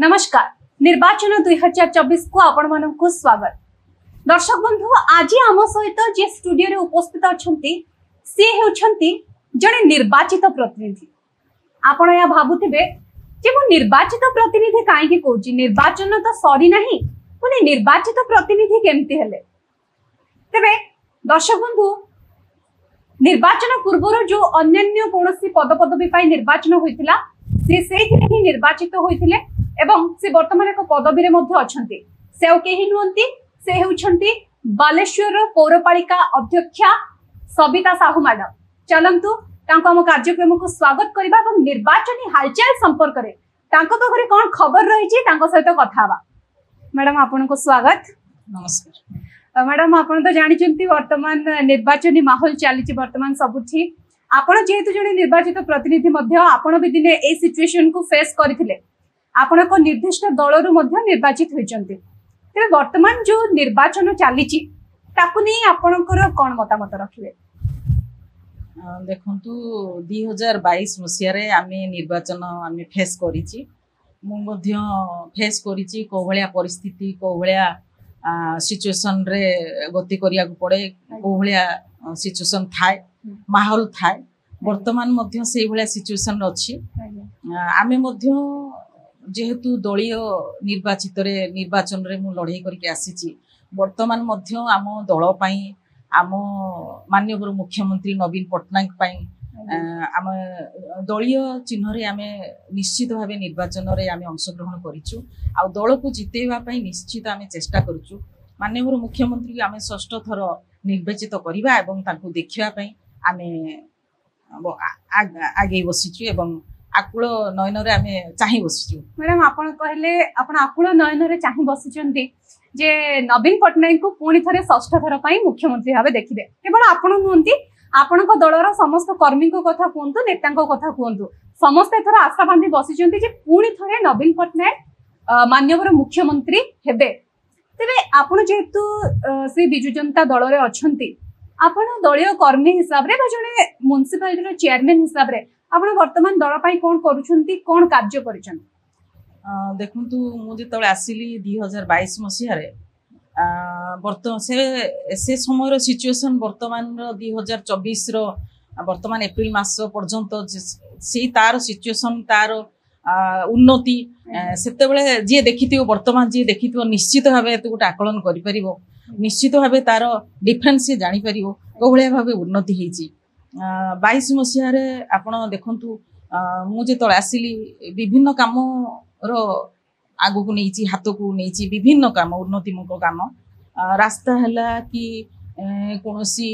नमस्कार निर्वाचन 2024 को आपण मानकु स्वागत। दर्शक बंधु आज आम सहित जे स्टूडियो रे उपस्थित अछंती से हेउछंती जने निर्वाचित प्रतिनिधि। आपण या भाबुथिबे जे मो निर्वाचित प्रतिनिधि काहे कि कहूची निर्वाचन तो सरी नाही पुनी निर्वाचित प्रतिनिधि केमती हेले। तबे दर्शक बंधु निर्वाचन पूर्व जो अन्य कोनोसी पदपदवी पाई निर्वाचन होइतिला से निर्वाचित होइतिले एवं से वर्तमान एक पदवी रे मध्य अछंती। से केही नुहंती से हेउछंती बालेश्वर पौरपालिका अध्यक्षा सबिता साहू मैडम। चलंतु तांको हम कार्यक्रम को स्वागत करबा और निर्वाचनी हालचाल संपर्क रे तांको पाखरे कोन खबर रही छी तांको सहित कथा बा। मैडम आपन को स्वागत। नमस्कार मैडम आपन तो जानि चंती वर्तमान निर्वाचनी माहौल चली छी वर्तमान सबुठी आपण जेहेतु जने निर्वाचित प्रतिनिधि मध्य आपण भी दिने ए सिचुएशन को फेस करथिले आपण को निर्दिष्ट दलरु मध्य निर्वाचित होइचंती। तबे वर्तमान जो निर्वाचन चली छी ताकु नै आपणकर कोन मतामत रखिबे। देखंतु 2022 मसिया रे आमे निर्वाचन आमे फेस करिछि मु मध्य फेस करिछि को भलिया परिस्थिति को भलिया सिचुएशन रे गति करिया को पड़े को भलिया सिचुएशन थाए माहौल थाए वर्तमान मध्य से भलिया सिचुएशन अछि। आमे मध्य जेहेतु दलीय निर्वाचित रे निर्वाचन रे मु लड़ाई करके आसीछि वर्तमान मध्य आम दल पई आम माननीय मुख्यमंत्री नवीन पट्टनायक पई आम दलीय चिन्ह रे आमे निश्चित भावे निर्वाचन रे आमे अंशग्रहण करिछु आ दल को जितेबा पई निश्चित आमे चेष्टा करूछु। माननीय मुख्यमंत्री आमे षष्ठ थर निर्वाचित करबा एवं तांको देखिबा पई आमे आगे बसिछु एवं आकुल नयन रे आमे चाहि बसिछु। मैडम आपण कहले आपण आकुल नयन रे चाहि बसिचंती जे नवीन पट्टनायक को पुणी थरे षष्ठ थर पई मुख्यमंत्री भाबे देखिबे। केवल आपण नुहंती आपणको दलर समस्त कर्मी को कथा कहंतु नेता को कथा कहंतु समस्त थर आशा बांधी बसिचंती जे पुणी थरे नवीन पट्टनायक माननीय मुख्यमंत्री हेबे। तबे आपण जेहेतु से बिजु जनता दल रे अछंती आपण दलीय कर्मी हिसाब रे बा जने म्युनिसिपालिटी रो चेयरमैन हिसाब रे आपण वर्तमान दल पई कोन करूछंती कोन कार्य करिछंती। देखंतु मु जेतबे आसिली 2022 मसिया रे वर्तमान से समय रो सिचुएशन वर्तमान रो 2024 रो वर्तमान एप्रिल मास पर्यंत से तार सिचुएशन तार उन्नति सेते बेले जे देखिथियो वर्तमान जे देखिथियो निश्चित भाबे तो गोटे आकलन करि परिबो निश्चित भाबे तार डिफरेंस से जानि परिबो को भलिया भाबे उन्नति हेची। 22 मसिया रे आपण देखंतु मु जे तळे आसिली विभिन्न काम रो आगु को नेची हाथ को नेची विभिन्न काम उन्नतिमूलक काम रास्ता हला कि कोनोसी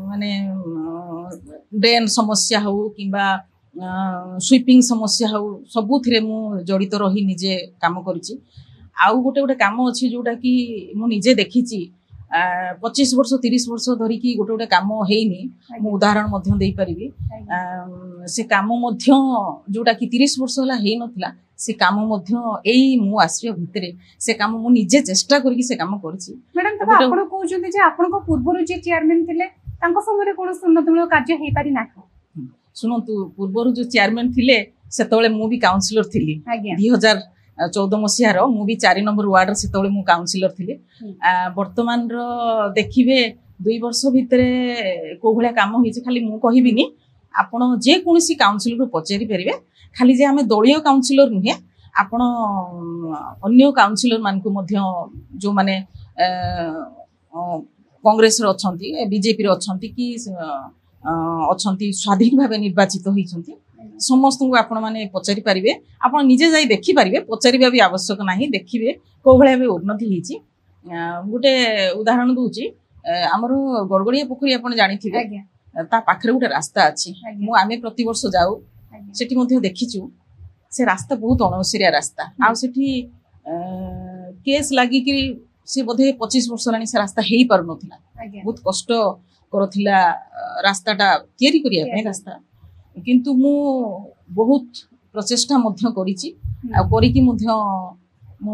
माने ड्रेन समस्या हो किबा स्वीपिंग समस्या हो सबुथिरे मु जड़ित रही निजे काम करिछि। आउ गोटे गोटे काम अछि जोटा कि मु निजे देखिछि 25 वर्ष 30 वर्ष धरी कि गोटे गोटे काम हेइनी मु उदाहरण मध्य देई परिबी। से काम मध्य जोटा कि 30 वर्ष हला हेइ नथिला से काम मध्य एई मु आश्रय भितरे से काम मु निजे चेष्टा करके से काम करछि। मैडम तब आपण कहउछन्ती जे आपण को पूर्वरु जे चेयरमैन थिले तांको समय रे कोन उन्नतिमूलक कार्य हेइ पारि ना। सुनंतु पूर्वरु जो चेयरमैन थिले सेतबेले मु भी काउंसिलर थिली 2014 मसिया रो मु भी 4 नंबर वार्ड रे सेतबेले मु काउंसिलर थिली। वर्तमान रो देखिबे 2 वर्ष भितरे को भलिया काम होइছে खाली मु कहिबिनी आपण जे कोनसी काउंसिलर रो पचेरी परिबे खाली जे हमें दलीय काउंसिलर नुहे आपण अन्य काउंसिलर मान को मध्य जो माने कांग्रेस रो अछंती बीजेपी रो अछंती कि अछंती स्वाधीन भाबे निर्वाचित होइछंती समस्त को आपण माने पचारि परिबे आपण निजे जाई देखि परिबे पचारिबा भी आवश्यक नाही देखिबे को भलिया भी उन्नति हिची। गुटे उदाहरण दूची हमरो गड़गड़िया पोखरी आपण जानि थिबे ता पाखरे गुटे रास्ता अछि मु आमे प्रति वर्ष जाऊ सेठी मध्ये देखिछु से रास्ता बहुत अनवसरिया रास्ता आ सेठी केस लागी कि से बोधे 25 वर्ष लानी से रास्ता हेई पार नथिला बहुत कष्ट करथिला रास्ताटा तयारी करिया पे रास्ता किंतु मु बहुत प्रचेष्टा मध्य करिछि आ करिकि मध्य मु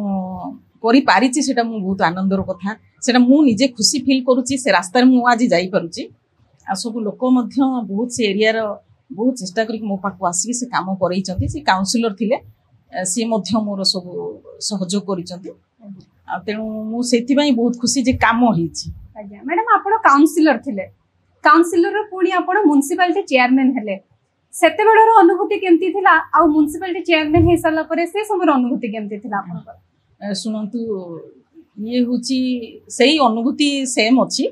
करि पारिछि सेटा मु बहुत आनंदर कथा सेटा मु निजे खुशी फील करूछि से रास्ता मु आज जाई पारुछि आ सब लोक मध्य बहुत से एरिया रो बहुत चेष्टा करके मो पाखु आसी से काम करैछंती से काउंसिलर थिले सी मोर सब सहयोग करिसेंती तेणु मु सेथिबाई बहुत खुशी जे काम होईछि। आज्ञा मैडम आपण काउंसिलर थिले काउंसिलर पुणी आपण म्युनिसिपालिटी चेयरमैन हेले सेते बेलर अनुभूति केमती थिला आ म्युनिसिपालिटी चेयरमैन हे साला परे से समर अनुभूति केमती थिला आपण सुनंतु ये होची सही अनुभूति सेम अछि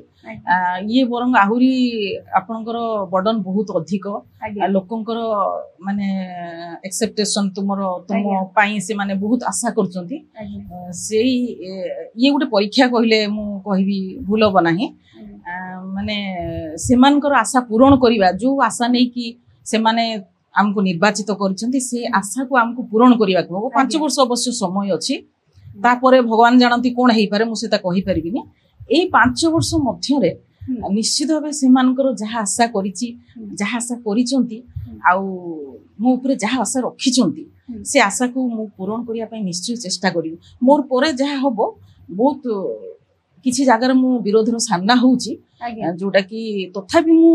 ये बरंग आहुरी आपनकर बर्डन बहुत अधिक लोकंकर माने एक्सेप्टेशन तुम पाई से माने बहुत आशा करचंती सेही ये गोटे परीक्षा कहले मु कहबी भूल हो नाही माने सेमानकर आशा पूरण करिबा जो आशा नै कि से माने हमको निर्वाचित करचंती से आशा को हमको पूरण करिबा को 5 वर्ष अवश्य समय अछि तापरे भगवान जानती कोन हेई पारे मु सेता कहि परिबिनी ए 5 वर्ष मध्यरे निश्चित भाबे सेमानकर जहा आशा करिछि जहा आशा करिचंती आउ मो ऊपर जहा आशा रखिचंती से आशा को मु पूरण करिया पय निश्चय चेष्टा करिवि मोर परे जहा हबो बहुत किछि जागर मु विरोधर सामना होउछि जोटा कि तथापि मु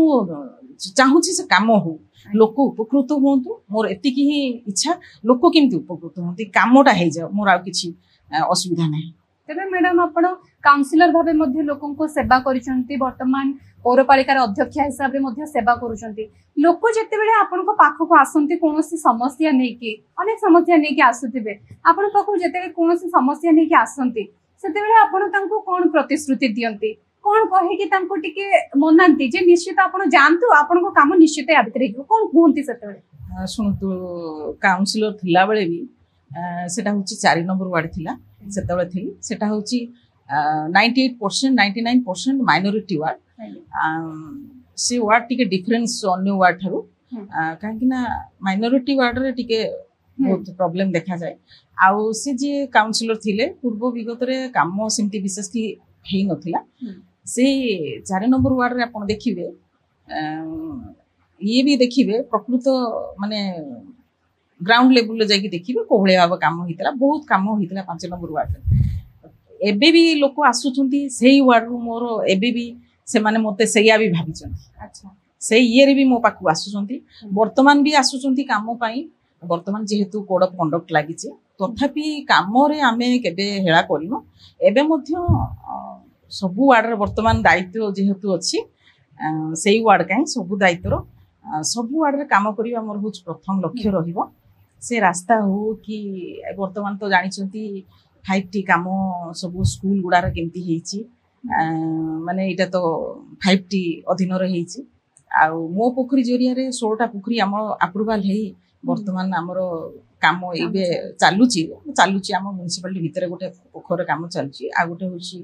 चाहूछि से काम हो लोक उपकृत होंतु मोर एतिकी ही इच्छा लोक केमती उपकृत होंती कामटा हे जाओ मोर आ किछि असुविधा नहीं। तबे मैडम आपण काउंसिलर भाबे मध्य लोकन को सेवा करिसंती वर्तमान पौरपालिकार अध्यक्ष हिसाब रे मध्य सेवा करूछंती लोक जते बेले आपण को पाखो को आसंती कोनोसी समस्या नै कि अनेक समस्या नै कि आसुतिबे आपण पाखो जते बेले कोनोसी समस्या नै कि आसंती सेते बेले आपण तांको कोन प्रतिश्रुति दियंती कोन कहे कि तांको टिके मनांती जे निश्चित आपण जानतु आपण को काम निश्चित या भितरे कोन कोनती सेते बेले सुनतु काउंसिलर थिला बेले भी सेटा होची 4 नंबर वार्ड थिला सेते बेले थी सेटा होची 98% 99% माइनॉरिटी वार्ड से वार्ड टिके डिफरेंस अन्य वार्ड थारु काहे ना माइनॉरिटी वार्ड रे टिके बहुत प्रॉब्लम देखा जाए आउ से जे काउंसिलर थिले पूर्व विगत रे काम सिमती विशेष की हेई नथिला से 4 नंबर वार्ड रे आपण देखिबे ये भी देखिबे प्रकृत माने ग्राउंड लेवल ले जाकी देखिबे कोहले बाबा काम होइतला बहुत काम होइतला 5 नंबर वार्ड रे एबे भी लोक आसुचंती सेही वार्ड रो मोर एबे भी से माने मते सेया भी भाबिचंती अच्छा से ये रे भी मो पाकु आसुचंती वर्तमान भी आसुचंती काम पई वर्तमान जेहेतु कोड ऑफ कंडक्ट लागिचे तथापि काम रे आमे केबे हेळा करिनो एबे मध्य सबु वार्ड रे वर्तमान दायित्व जेहेतु अछि सेही वार्ड काई सबु दायित्व सबु वार्ड रे काम करिवा हमर होच प्रथम लक्ष्य रहिबो से रास्ता हो कि वर्तमान तो जानिचंती 5T काम सब स्कूल गुडार केमती हेची माने इटा तो 5T अधीन रे हेची आ मो पोखरी जरिया रे 16टा पोखरी हमर अप्रूवल हेई वर्तमान हमर काम एबे चालुची हम म्युनिसिपालिटी भितर गोटे पोखर काम चलची आ गोटे होची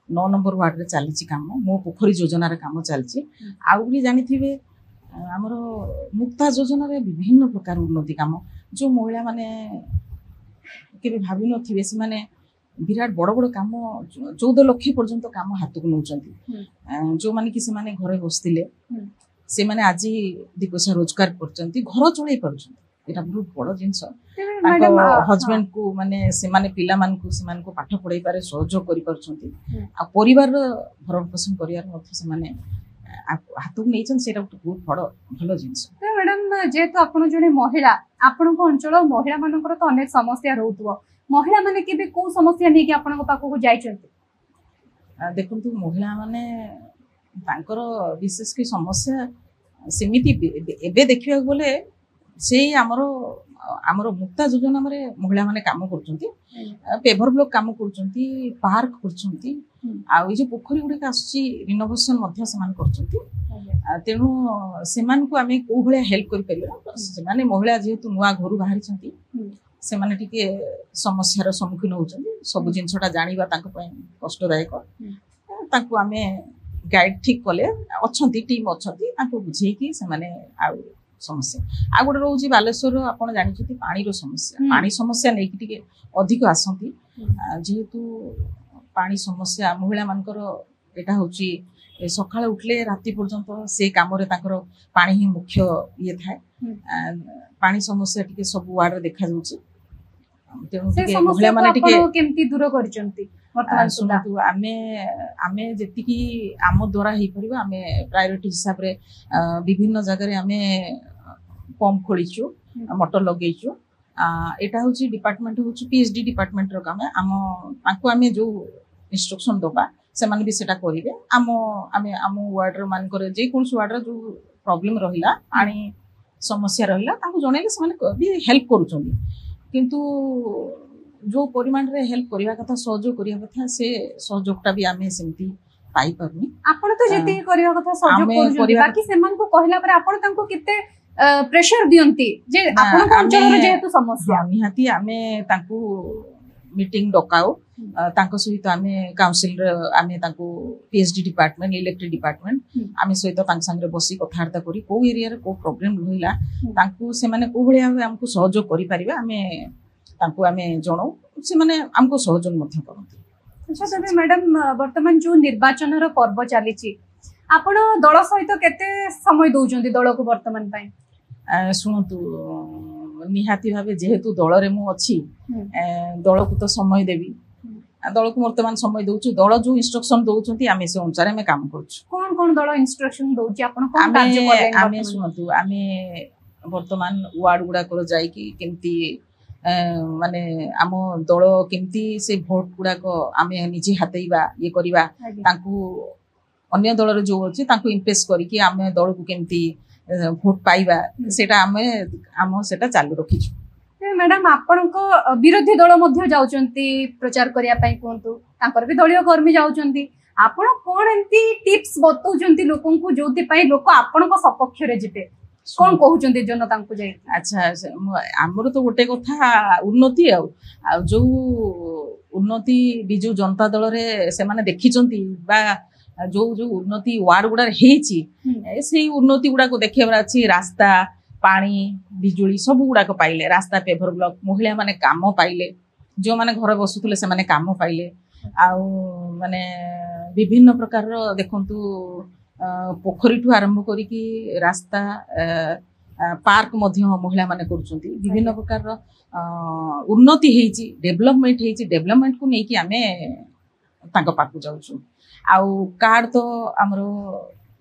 9 नंबर वार्ड रे चलीची काम मो पोखरी योजना रे काम चलची आ भी जानिथिबे हमर मुक्ता योजना रे विभिन्न प्रकार उन्नति काम जो महिला माने केबे भाबी नथिबे से माने विराट बड़ बड़ काम 14 लाख पर्यंत काम हाथ को नउचंती जो माने कि से माने घरे बसतिले से माने आज दि पैसा रोजगार करचंती घर चलै परचंती एटा बहुत बड़ जिंस हस्बैंड को माने से माने पिला मान को से मान को पाठ पढाई पारे सहयोग करि परचंती आ परिवार भरण पोषण करियार मथि से माने हाथ नहीं सेटा बहुत बड़ भल जिंस मैडम जेहेतु आपण जने महिला आपण को अंचल महिला मानकर तो अनेक समस्या रहउतबो महिला माने केबे को समस्या नै कि आपण को पाखो को जाइचंती देखंतु महिला माने तांकर विशेष की समस्या सेमिति एबे देखिबा बोले से हमरो मुक्ता योजना रे महिला माने काम करचंती पेवर ब्लॉक काम करचंती पार्क करचंती आ जो पोखरी गुडी आसुची रिनोवेशन मध्य समान करचंती तेणु सेमान को आमे को भले हेल्प करि परिबा से माने महिला जेहेतु नुआ घर बाहरी छंती से माने टिके समस्या सम्मुखीन होचंती सब जिनसटा जानिबा तांको पय कष्टदायक तांको आमे गाइड ठीक कले अछंती टीम अछंती तांको बुझेई कि से माने आ समस्या आ गोटे रोजी बालेश्वर आपण जानिछथि पानी रो समस्या नै कि टिके अधिक आसंती जेहेतु पानी समस्या महिला मानकर एटा होची सकाळ उठले राति पर्यंत से काम रे ताकर पानी ही मुख्य ये थाए पानी समस्या टिके सब वार्ड रे देखा जाउची तेणु टिके महिला माने टिके केमती दूर करचंती वर्तमान सुनतु आमे जेतिकी आम द्वारा हे परिबा आमे प्रायोरिटी हिसाब रे विभिन्न जगह रे आमे पंप खोलिचु मोटर लगेइचु एटा हूँ डिपार्टमेंट हूँ पीएचडी डिपार्टमेंट काम आम जो इंस्ट्रक्शन दबा से माने भी सेटा करिवे आम वार्ड मान जे कौन वार्ड जो प्रॉब्लम रहिला आनी समस्या रहिला ताको जणैले से माने भी हेल्प करूछन किंतु जो परिमाण रे हेल्प करिवा कथा सहयोग करिया कथा से सहयोगटा भी आमे सेमती पाई परनी आपण तो जेते करिया कथा सहयोग करूछन बाकी सेमान को कहला पर आपण तांको किते प्रेशर दियंती जे आपण को अंचल रे जेहेतु समस्या निहाती आमे तांको मीटिंग डकाओ तांको सहित आमे काउंसिल रे आमे तांको पीएचडी डिपार्टमेंट इलेक्ट्रिक डिपार्टमेंट आमे सहित तांक संगे बसी कथार्ता करी को एरिया रे को प्रॉब्लम रहिला तांको से माने को भलिया हमको सहयोग करि परिबा आमे तांको आमे जणो से माने हमको सहयोग मध्य करंती। अच्छा तबे मैडम वर्तमान जो निर्वाचन रो पर्व चली छी आपण दल सहित केते समय दउजंती दल को वर्तमान पई सुनतु निहाती भाबे जेहेतु दल रे मु अछि दल को तो समय देबी दल को वर्तमान समय दउछु दल जो इंस्ट्रक्शन दउछंती आमे से अनुसार आमे काम करछु कोन कोन दल इंस्ट्रक्शन दउची आपण कोन कार्य करले आमे सुनतु आमे वर्तमान वार्ड गुडा कर जाई कि केमती माने आम दल केमती से भोट गुडा को आमे निजे हातेइबा ये करिबा तांकू अन्य दल रे जो अछि तांकू इम्प्रेस करी कि आमे दल को केमती भोट पाइबा सेटा आम सेटा चालू रखिछु। मैडम आपण को विरोधी दल मध्य जाउचंती प्रचार करिया पई कोंतु तांकर भी दलीय कर्मी जाउचंती आपण कोन एंती टिप्स बतौचंती लोकन को जोति पई लोक आपण को सपक्ष रे जिते कोन कहउचंती जनता को जाई। अच्छा हमर तो गोटे कथा उन्नति आ जो उन्नति बिजु जनता दल रे से माने देखिचंती बा जो जो उन्नति वार्ड गुडा हेची से उन्नति गुडा को देखेबार अछि रास्ता पानी बिजुली सब गुडा को पाइले रास्ता पेपर ब्लॉक महिला माने काम पाइले जो माने घर बसुतले से माने काम पाइले आउ माने विभिन्न प्रकार रो देखंतु पोखरी ठु आरंभ करी कि रास्ता पार्क मध्य महिला माने करूचंती विभिन्न प्रकार रो उन्नति हेची डेवलपमेंट को नै कि आमे तांको पाकु जाउछु आउ कार्ड तो हमरो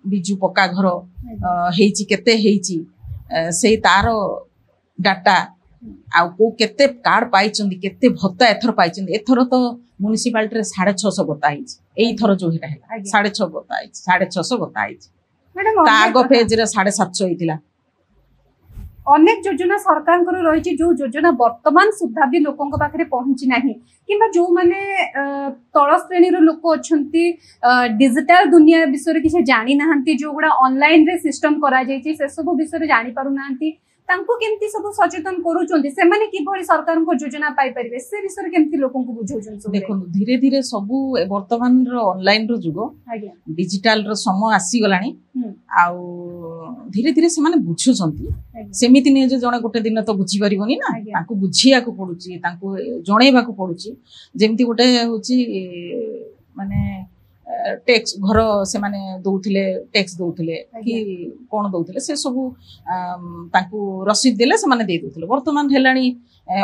बिजु पक्का घर हेची केते हेची से तारो डाटा आउ को केते कार्ड पाइचंदी केते भत्ता एथर पाइचंदी एथर तो म्युनिसिपालिटी रे 650 बता आइछ एई थरो जो हेटा है 650 बता आइछ 650 बता आइछ मैडम तागो पेज रे 750 हितिला अनेक योजना सरकार को रही जो योजना वर्तमान सुधा भी लोकों पाखे पहुंची नहीं कि जो माने तल श्रेणी लोक अच्छा डिजिटल दुनिया विषय किसी जानी ना जो गुड़ा ऑनलाइन रे सिस्टम करा जायछि से सब विषय जानी पारु नांती तांको केमती सब सचेतन करूचंती से माने कि भली सरकार को योजना पाई परिबे से विषय केमती लोकों को बुझौचन देखो धीरे धीरे सब वर्तमान रो ऑनलाइन रो जुगो डिजिटल रो समय आसी गलानी आउ धीरे धीरे से माने बुझुचंती सेमिति नै जे जणे गोटे दिन तो बुझी परिबोनी ना तांको बुझिया को पडुची तांको जणेबा को पडुची जेमती गोटे होची माने टैक्स घर से माने दउथिले टैक्स दउथिले कि कोन दउथिले से सब तांको रसीद देले से माने दे दउथिले वर्तमान हेलानी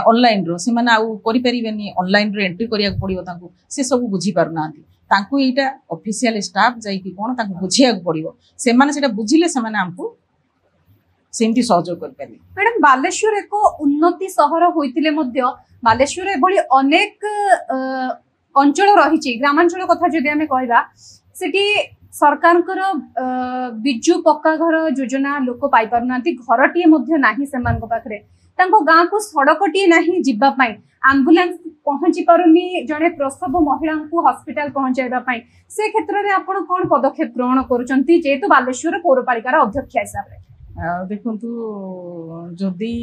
ऑनलाइन रो से माने आउ करि परिबेनी ऑनलाइन रो एंट्री करिया को पडियो तांको से सब बुझी पारनांती तांको एटा ऑफिशियल स्टाफ जाई कि कोन तांको बुझिया को पडियो से माने सेटा बुझिले से माने हमको सेमती सहयोग कर पारी। मैडम बालेश्वर एक उन्नति शहर होइतिले मध्य बालेश्वर एभली अनेक अंचल रही ग्रामांचल कथा जदि आमे कहबा सेठी सरकार बिजु पक्का घर योजना लोक पाई पारनांती घरटीए मध्य नाही सेमान को पाखरे तांको गाँ को सड़कटीए नाही जिबा पई एम्बुलेंस पहुंची पारुनी जड़े प्रसव महिला को हॉस्पिटल पहुंचाइबा पई से क्षेत्र रे आपण कोन पदक्षेप ग्रहण करूचंती जेतु बालेश्वर पौरपालिकार अध्यक्ष हिसाब रे देखंतु जदि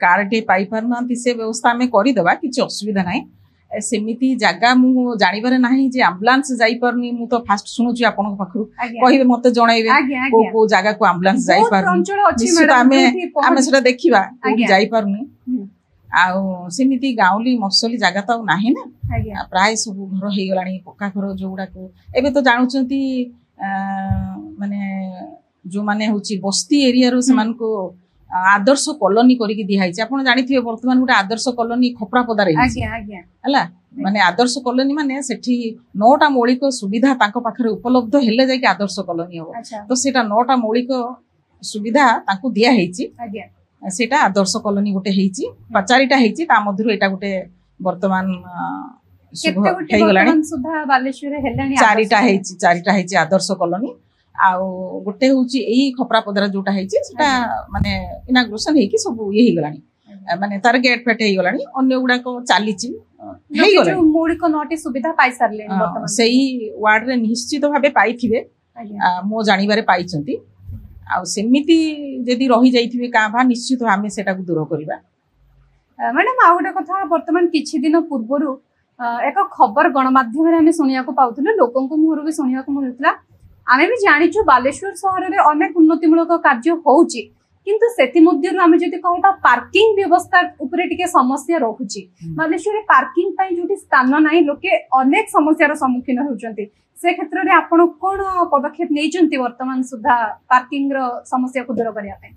कारटे पाई पारनांती से व्यवस्था में करि देबा किछ असुविधा नाही सेमिति जगह मु जानिबारे नाही जे एम्बुलेंस जाई परनी मु तो फास्ट सुनुची आपन पाखरु कहिबे मते जणाइबे को जगह को एम्बुलेंस जाई परनी निश्चित आमे सेटा देखिबा को जाई परनी आउ सेमिति गाउली मफसली जगह तो नाही ना प्राय सब घर हे गलानी पक्का घर जो गुडा को एबे तो जानुचंती माने जो माने होची बस्ती एरिया रो समान को आदर्श कॉलोनी करिक दिहाई आपण जानिथिबे वर्तमान गुटे आदर्श कॉलोनी खपरापदा रे हला माने आदर्श कॉलोनी माने सेठी 9टा मौलिक सुविधा तांको पाखरे उपलब्ध हेले जाय कि आदर्श कॉलोनी हो तो सेटा 9टा मौलिक सुविधा तांको दिया हेची सेटा आदर्श कॉलोनी गोटे हेची चारिटा हेची ता मध्यरु एटा गोटे वर्तमान केते गलानी सुधा बालेश्वर हेलानी चारिटा हेची आदर्श कॉलोनी आ गोटे होची एई खपरा पदरा जोटा हेची सेटा माने इनाग्रेशन हेकी सब ये हे गलानी माने तार गेट फेट हे गलानी अन्य गुडा को चालीची हे गलानी मौलिक नोटी सुविधा पाई सरले वर्तमान सेही वार्ड रे निश्चित भाबे पाइथिबे मो जानिबारे पाइचंती आ सेमिति जदि रही जाइथिबे का भा निश्चित आमे सेटा को दूर करबा। मैडम आ गोटे कथा वर्तमान किछि दिन पूर्वरु एक खबर गणमाध्यम रे हमें सुनिया को पाउथले लोकन को मुहर भी सुनिया को मिलुतला आमे भी जानिछु बालेश्वर शहर रे अनेक उन्नतिमूलक कार्य होउची किंतु सेति मध्यरु आमे जदि कहबा पार्किंग व्यवस्था ऊपर टिके समस्या रहुची बालेश्वर रे पार्किंग पई जोटी स्थान नाही लोके अनेक समस्यार सम्मुखीन होउचंती से क्षेत्र रे आपण कोन पदक्षेप नेइचंती वर्तमान सुधा पार्किंग रो समस्या को दूर करिया पे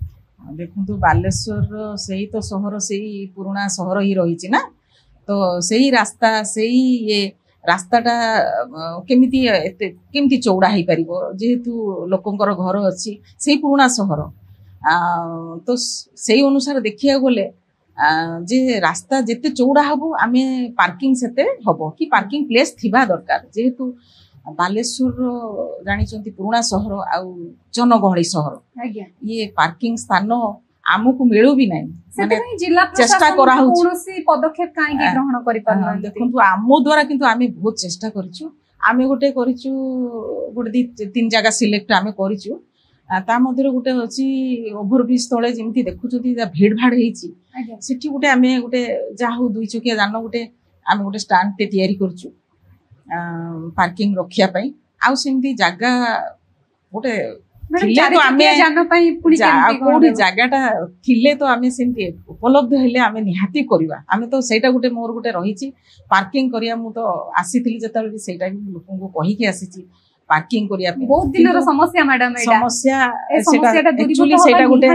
देखंतु बालेश्वर सेही तो शहर सेही पुराना शहर ही रहिची ना तो सेही रास्ता सेही ये रास्ताटा केमिति चौड़ा हो पार जेहेतु लोकंकर घर अच्छी से पुराना सहर तो से अनुसार देखिया गले जे रास्ता जिते चौड़ा हम आम पार्किंग सेते हम कि पार्किंग प्लेस थिबा दरकार जेहेतु बालेश्वर जानी पुराना सहर आउ जनगहली सहर ये पार्किंग स्थान आमको मिलू भी नहीं चेष्टा करा पदक्षेप ग्रहण कर देखो आम द्वारा किंतु आमे बहुत चेष्टा करिछु आमे गोटे गोटे 3 जगह सिलेक्ट आमे करिछु ता मध्यरे गोटे अछि ओभरब्रिज तळे जेमति देखुछथि जा भीड़ भाड़ हेछि सेठी गोटे आमे गोटे जा हो 2 चकिया जान गोटे आमे गोटे स्टैंड ते तयारी करछु पार्किंग रखिया पई आ सेमति जगह गोटे तो आमे जान पई पुनी कोडी जगहटा थिले तो आमे सेमति उपलब्ध हेले आमे निहाती करबा आमे तो सेटा गोटे मोर गोटे रहिछि पार्किंग करिया मु तो आसीथिली जतल सेटा लोकन को कहि के आसीछि पार्किंग करिया बहुत दिन रो समस्या मैडम एटा समस्या सेटा एक्चुअली सेटा गोटे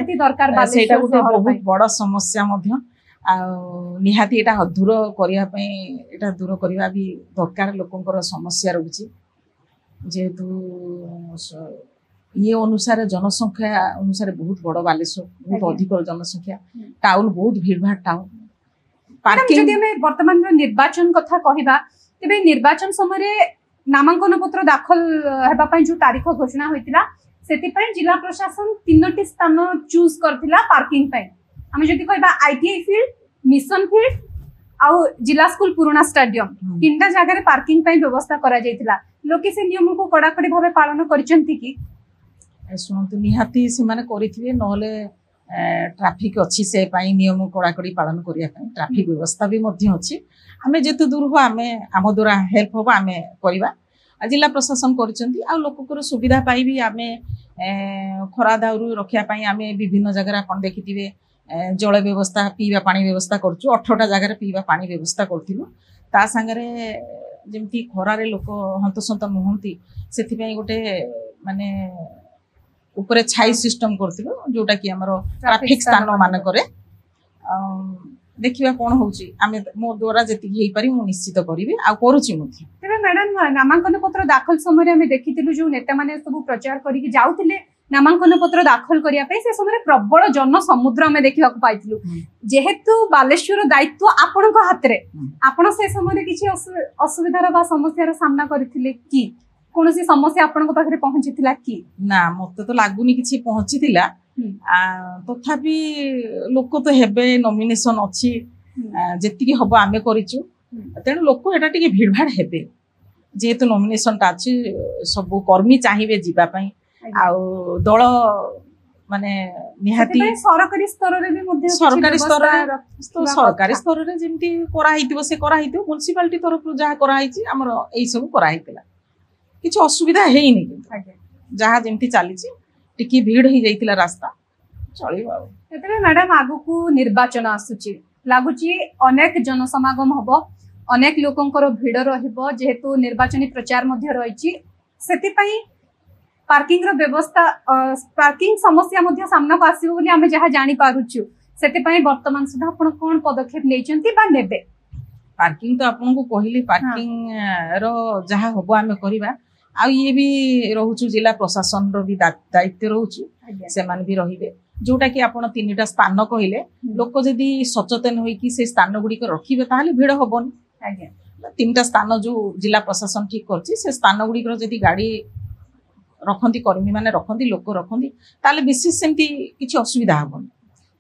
सेटा गोटे बहुत बड़ समस्या मध्य आ निहाती एटा दूर करिया पई एटा दूर करिया भी दरकार लोकंकर समस्या रहुछि जेहेतु ये अनुसार जनसंख्या अनुसार बहुत बड़ बालेश्वर बहुत अधिक जनसंख्या टाउन बहुत भीड़ भाड़ टाउन पार्किंग जदि हमें वर्तमान निर्वाचन कथा कहिबा तबे निर्वाचन समय नामांकन पत्र दाखल हेबा पई जो तारीख घोषणा होइतिला सेति पई जिला प्रशासन 3टी स्थान चूज करथिला पार्किंग पई हमें जदि कहबा आईटीआई फील्ड मिशन फील्ड आउ जिला स्कूल पुराना स्टेडियम 3टा जगह रे पार्किंग पई व्यवस्था करा जायतिला लोके से नियम को कड़ाकड़ी भाबे पालन करचंती की शुणु निहाती से माने करिथिबे नहले ट्रैफिक अच्छी से पाई नियम कड़ाकड़ी पालन करिया पई ट्रैफिक व्यवस्था भी मध्य अच्छी आमे जेते दूर हो आमे आम द्वारा हेल्प हो आमे करबा जिला प्रशासन करचंती आ लोककर सुविधा पाई भी आमे खरा दाउरु रखिया पई आमे विभिन्न जगह आपण देखिथिबे जल व्यवस्था पीवा पानी व्यवस्था करछु 18टा जगह पीवा पानी व्यवस्था करथिलु ता संगरे जेमती खरारे लोक हंतसंत नुहंती सेथि पई गोटे माने ऊपर छाई सिस्टम करथिलु जोटा कि हमरो ट्रैफिक स्थान मान करे देखिबा कोन होउची आमे मो द्वारा जति हेई पारी मु निश्चित करिवे आ करूची मथि तबे मैडम नामांकन पत्र दाखल समय हमें देखितिलु जो नेता माने सब प्रचार करी कि जाउतिले नामांकन पत्र दाखल करिया पे से समय प्रबल जन समुद्र हमें देखिबा को पाइतिलु जेहेतु बालेश्वर दायित्व आपन को हाथ रे आपन से समय किछि असुविधार बा समस्यार सामना करथिले की कोनोसी समस्या आपन को पाखरे पहुंचितिला की ना मते तो लागुनी किछि पहुंचितिला तथापि लोक तो हेबे नॉमिनेशन अच्छी जेतिकी हबो आमे करिचु तेणु लोक एटा टिके भीड़ भाड़ हेबे जेहेतु नॉमिनेशन ता अछि सब कर्मी चाहिबे जीवा पई आ दल माने निहाती सरकारी स्तर रे भी मध्ये सरकारी स्तर रे जेमती करा हितिबो से करा हितिबो म्युनिसिपालिटी तरफ जहा करा हिची हमर एई सब करा हितला किछ असुविधा हेई नै जहा जेमती चालीची टिकी भीड़ ही जाइतिला रास्ता चलिबा एतबे मैडम आगु को निर्वाचन आसुची लागुची अनेक जनसमागम हबो अनेक लोकंकर भीड़ रहिबो जेहेतु निर्वाचनी प्रचार मध्ये रहिची सेति पई पार्किंग रो व्यवस्था पार्किंग समस्या मध्ये सामना को आसीबो बोली हमें जहा जानि पारुछु सेति पई वर्तमान सुधा आपण कोन पदक्षेप नेचंती बा नेबे पार्किंग तो आपन को कहिली पार्किंग रो जहा हबो हमें करिबा आ ये भी रहउछु जिला प्रशासन रो भी दायित्व रहउछु से मान भी रहिबे जोटा कि आपण तीनटा स्थान कहले लोक जदि सचेतन होइकी से स्थान गुडी रखिबे ताहले भिड़ हबन आज्ञा तीनटा स्थान जो जिला प्रशासन ठीक करछि से स्थान गुडी जदि गाड़ी रखंती कर्मी माने रखंती लोक रखंती ताहले विशेष सेमती किछि असुविधा हबन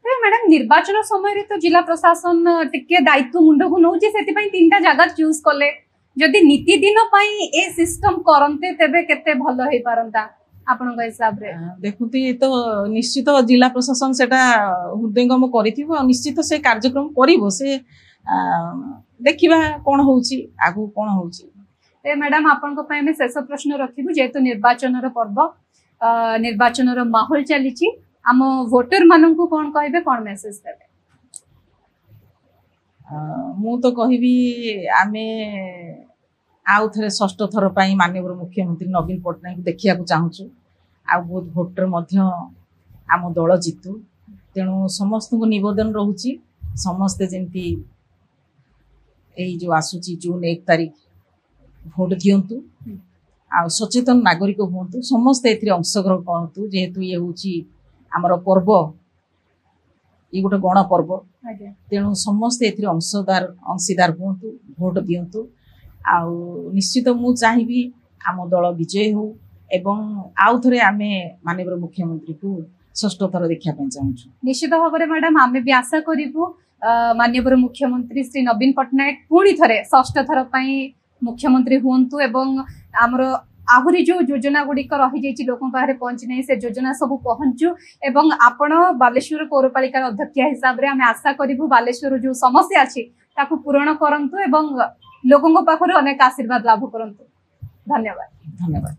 मैडम निर्वाचन समय तो जिला प्रशासन टिके दायित्व मुंड को नौछि सेति पई तीनटा जगह चूज करले जदि नीति दिन पई ए सिस्टम करंते तेबे केते भलो हे पारंता आपन हिसाब रे देखुती तो निश्चित जिला प्रशासन सेटा हृदयंगम करिथिबो निश्चित से कार्यक्रम करिवो से देखिबा कोन होउची आगु कोन होउची ए मैडम आपन को पई में शेष प्रश्न रखिबु जेतु निर्वाचन रो पर्व निर्वाचन रो माहौल चलीची आम वोटर मानन को कोन कहबे कोन मेसेज देबे मु तो कहबी आमे आउ थे षष्ठ थर पर माननीय मुख्यमंत्री नवीन पट्टनायक देखा चाहूँ आ बहुत भोटर आम दल जीतु तेणु समस्त को निवेदन रोचे समस्ते जमी जो आसूची जून 1 तारीख भोट दिंतु आ सचेतन नागरिक हूँ समस्ते अंशग्रहण करूँ जेहेतु ये हूँ आमर पर्व ये गोटे गण पर्व तेणु समस्ते अंशीदार हूँ भोट दिंतु आउ निश्चित मु चाहिए आम दल विजय हो एवं आउ थे आम माननीय मुख्यमंत्री को षष्ठ थर देखा चाहूँ निश्चित भाव में मैडम आम भी आशा करूँ माननीय मुख्यमंत्री श्री नवीन पट्टनायक पुणी थे षष्ठ थर पर मुख्यमंत्री हूँ एवं आमर आहुरी जो योजना गुड़िक रही लोकों पाखे पहुंची नहीं से योजना सब पहुंचू एवं आपण बालेश्वर पौरपालिकार अध्यक्ष हिसाब से आम आशा करूँ बालेश्वर जो समस्या अच्छी पूरण करंतु एवं लोगों पाखर अनेक आशीर्वाद लाभ करंतु धन्यवाद धन्यवाद।